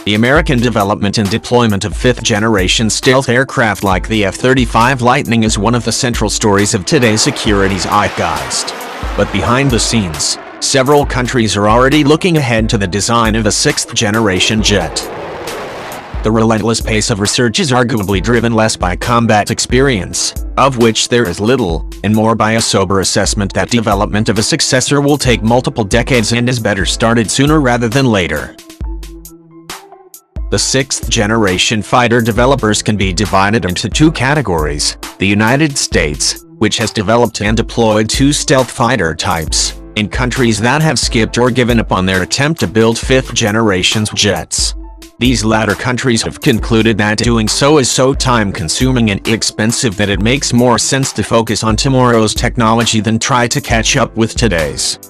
The American development and deployment of fifth-generation stealth aircraft like the F-35 Lightning is one of the central stories of today's security zeitgeist. But behind the scenes, several countries are already looking ahead to the design of a sixth-generation jet. The relentless pace of research is arguably driven less by combat experience, of which there is little, and more by a sober assessment that development of a successor will take multiple decades and is better started sooner rather than later. The sixth-generation fighter developers can be divided into two categories: the United States, which has developed and deployed two stealth fighter types, and countries that have skipped or given up on their attempt to build fifth-generation jets. These latter countries have concluded that doing so is so time-consuming and expensive that it makes more sense to focus on tomorrow's technology than try to catch up with today's.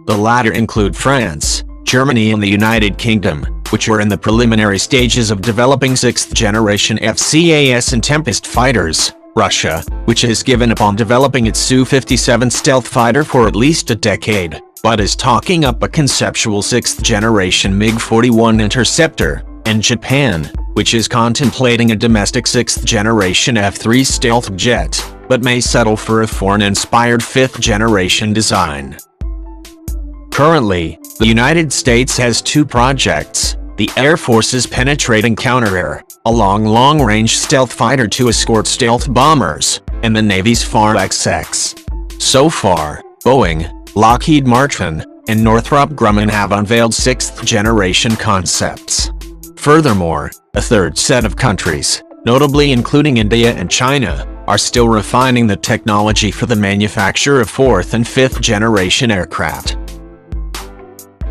The latter include France, Germany and the United Kingdom, which are in the preliminary stages of developing sixth-generation FCAS and Tempest fighters. Russia, which has given up on developing its Su-57 stealth fighter for at least a decade, but is talking up a conceptual sixth-generation MiG-41 interceptor, and Japan, which is contemplating a domestic sixth-generation F-3 stealth jet, but may settle for a foreign-inspired fifth-generation design. Currently, the United States has two projects: the Air Force's Penetrating Counter-Air, a long-range stealth fighter to escort stealth bombers, and the Navy's FAR-XX. So far, Boeing, Lockheed Martin, and Northrop Grumman have unveiled sixth-generation concepts. Furthermore, a third set of countries, notably including India and China, are still refining the technology for the manufacture of fourth- and fifth-generation aircraft.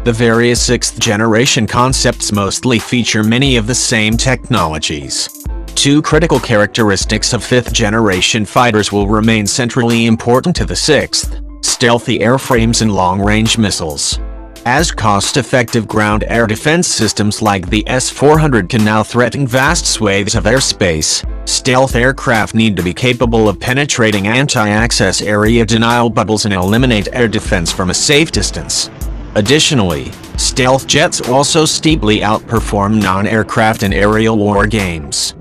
The various sixth-generation concepts mostly feature many of the same technologies. Two critical characteristics of fifth-generation fighters will remain centrally important to the sixth: stealthy airframes and long-range missiles. As cost-effective ground-air defense systems like the S-400 can now threaten vast swathes of airspace, stealth aircraft need to be capable of penetrating anti-access area denial bubbles and eliminate air defense from a safe distance. Additionally, stealth jets also steeply outperform non-aircraft in aerial war games.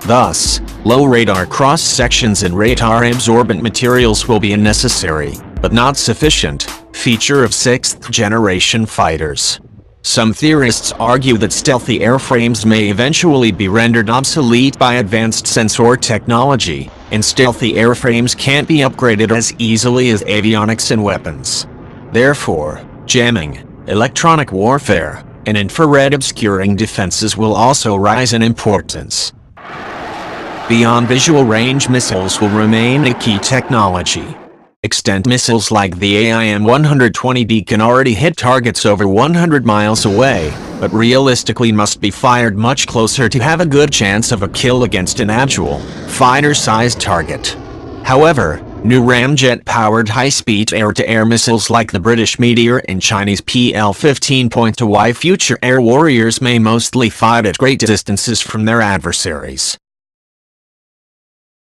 Thus, low radar cross-sections and radar-absorbent materials will be a necessary, but not sufficient, feature of sixth-generation fighters. Some theorists argue that stealthy airframes may eventually be rendered obsolete by advanced sensor technology, and stealthy airframes can't be upgraded as easily as avionics and weapons. Therefore, jamming, electronic warfare, and infrared obscuring defenses will also rise in importance. Beyond visual range, missiles will remain a key technology. Extent missiles like the AIM-120D can already hit targets over 100 miles away, but realistically must be fired much closer to have a good chance of a kill against an actual, fighter-sized target. However, new ramjet-powered high-speed air-to-air missiles like the British Meteor and Chinese PL-15.2Y future air warriors may mostly fight at great distances from their adversaries.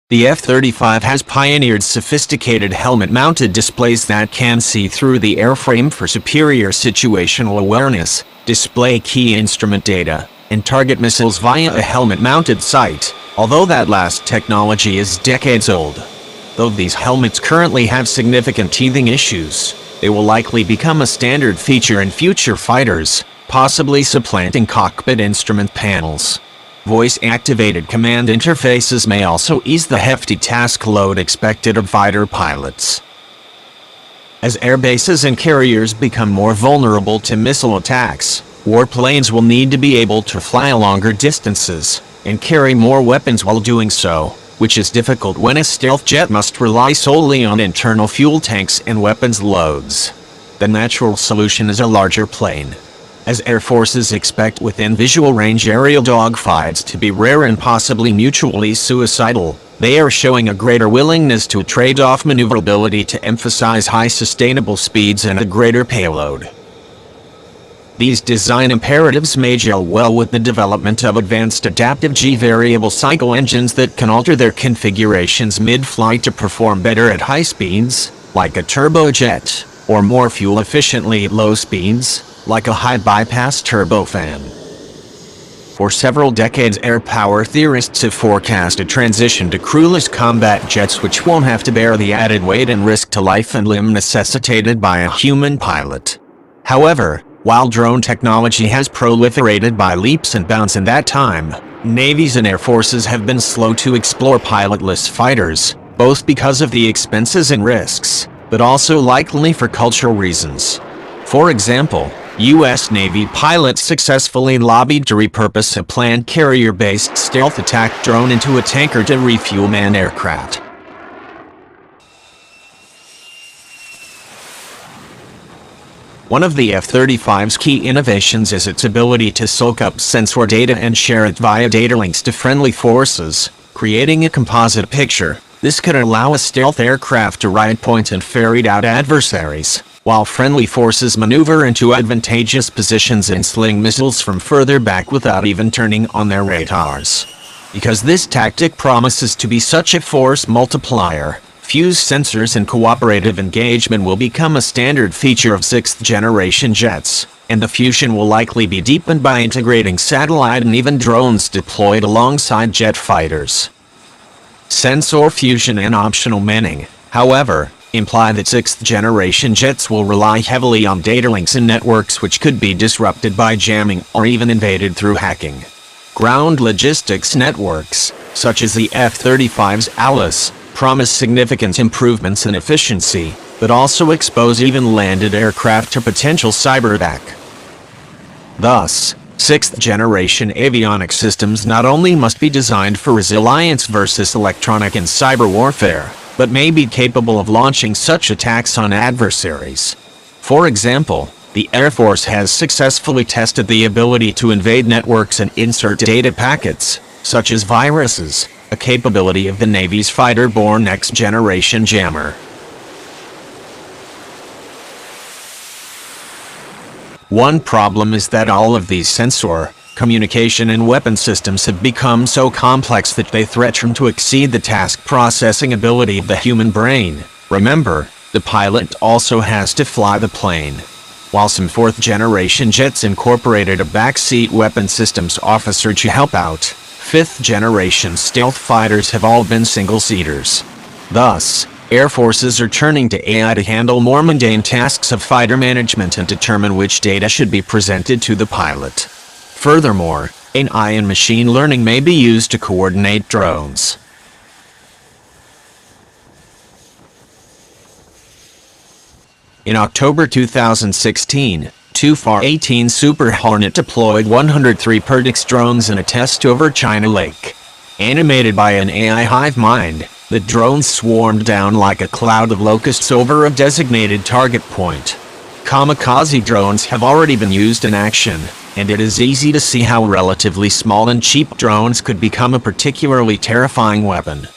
The F-35 has pioneered sophisticated helmet-mounted displays that can see through the airframe for superior situational awareness, display key instrument data, and target missiles via a helmet-mounted sight, although that last technology is decades old. Though these helmets currently have significant teething issues, they will likely become a standard feature in future fighters, possibly supplanting cockpit instrument panels. Voice-activated command interfaces may also ease the hefty task load expected of fighter pilots. As airbases and carriers become more vulnerable to missile attacks, warplanes will need to be able to fly longer distances and carry more weapons while doing so, which is difficult when a stealth jet must rely solely on internal fuel tanks and weapons loads. The natural solution is a larger plane. As air forces expect within visual range aerial dogfights to be rare and possibly mutually suicidal, they are showing a greater willingness to trade off maneuverability to emphasize high sustainable speeds and a greater payload. These design imperatives may gel well with the development of advanced adaptive G-variable cycle engines that can alter their configurations mid-flight to perform better at high speeds, like a turbojet. or more fuel efficiently at low speeds, like a high bypass turbofan. For several decades, air power theorists have forecast a transition to crewless combat jets which won't have to bear the added weight and risk to life and limb necessitated by a human pilot. However, while drone technology has proliferated by leaps and bounds in that time, navies and air forces have been slow to explore pilotless fighters, both because of the expenses and risks, but also likely for cultural reasons. For example, U.S. Navy pilots successfully lobbied to repurpose a planned carrier-based stealth attack drone into a tanker to refuel manned aircraft. One of the F-35's key innovations is its ability to soak up sensor data and share it via data links to friendly forces, creating a composite picture. This could allow a stealth aircraft to ride point and ferret out adversaries, while friendly forces maneuver into advantageous positions and sling missiles from further back without even turning on their radars. Because this tactic promises to be such a force multiplier, fused sensors and cooperative engagement will become a standard feature of 6th generation jets, and the fusion will likely be deepened by integrating satellite and even drones deployed alongside jet fighters. Sensor fusion and optional manning, however, imply that 6th generation jets will rely heavily on data links and networks which could be disrupted by jamming or even invaded through hacking. Ground logistics networks, such as the F-35's Alice, promise significant improvements in efficiency, but also expose even landed aircraft to potential cyber attack. Thus, 6th generation avionics systems not only must be designed for resilience versus electronic and cyber warfare, but may be capable of launching such attacks on adversaries. For example, the Air Force has successfully tested the ability to invade networks and insert data packets, such as viruses, a capability of the Navy's fighter-borne next-generation jammer. One problem is that all of these sensor, communication and weapon systems have become so complex that they threaten to exceed the task processing ability of the human brain. Remember, the pilot also has to fly the plane. While some 4th generation jets incorporated a backseat weapon systems officer to help out, 5th generation stealth fighters have all been single-seaters. Thus, air forces are turning to AI to handle more mundane tasks of fighter management and determine which data should be presented to the pilot. Furthermore, AI and machine learning may be used to coordinate drones. In October 2016, two FAR-18 Super Hornet deployed 103 Perdix drones in a test over China Lake. Animated by an AI hive mind, the drones swarmed down like a cloud of locusts over a designated target point. Kamikaze drones have already been used in action, and it is easy to see how relatively small and cheap drones could become a particularly terrifying weapon.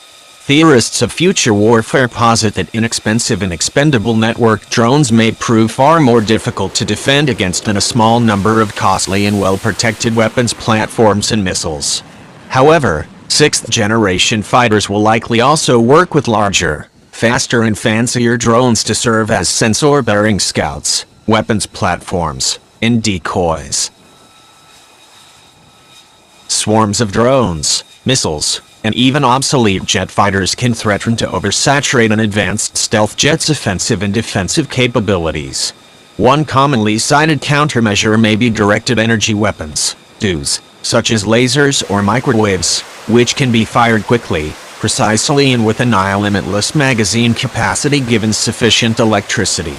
Theorists of future warfare posit that inexpensive and expendable network drones may prove far more difficult to defend against than a small number of costly and well-protected weapons platforms and missiles. However, 6th generation fighters will likely also work with larger, faster and fancier drones to serve as sensor-bearing scouts, weapons platforms, and decoys. Swarms of drones, missiles, and even obsolete jet fighters can threaten to oversaturate an advanced stealth jet's offensive and defensive capabilities. One commonly cited countermeasure may be directed energy weapons, DEWs, such as lasers or microwaves, which can be fired quickly, precisely and with a nigh limitless magazine capacity given sufficient electricity.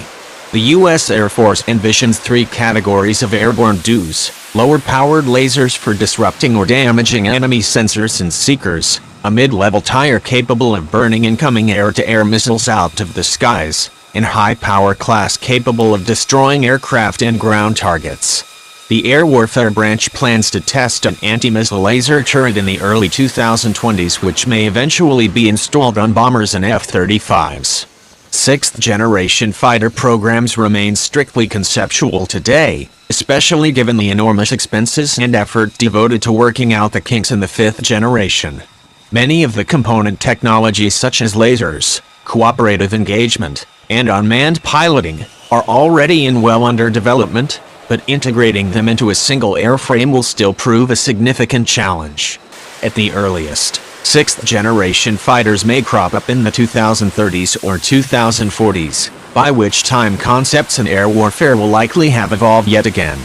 The U.S. Air Force envisions 3 categories of airborne DEWs: lower-powered lasers for disrupting or damaging enemy sensors and seekers, a mid-level tire capable of burning incoming air-to-air missiles out of the skies, and high-power class capable of destroying aircraft and ground targets. The Air Warfare Branch plans to test an anti-missile laser turret in the early 2020s, which may eventually be installed on bombers and F-35s. 6th generation fighter programs remain strictly conceptual today, especially given the enormous expenses and effort devoted to working out the kinks in the 5th generation. Many of the component technologies such as lasers, cooperative engagement, and unmanned piloting are already in well under development, but integrating them into a single airframe will still prove a significant challenge. At the earliest, sixth-generation fighters may crop up in the 2030s or 2040s, by which time concepts in air warfare will likely have evolved yet again.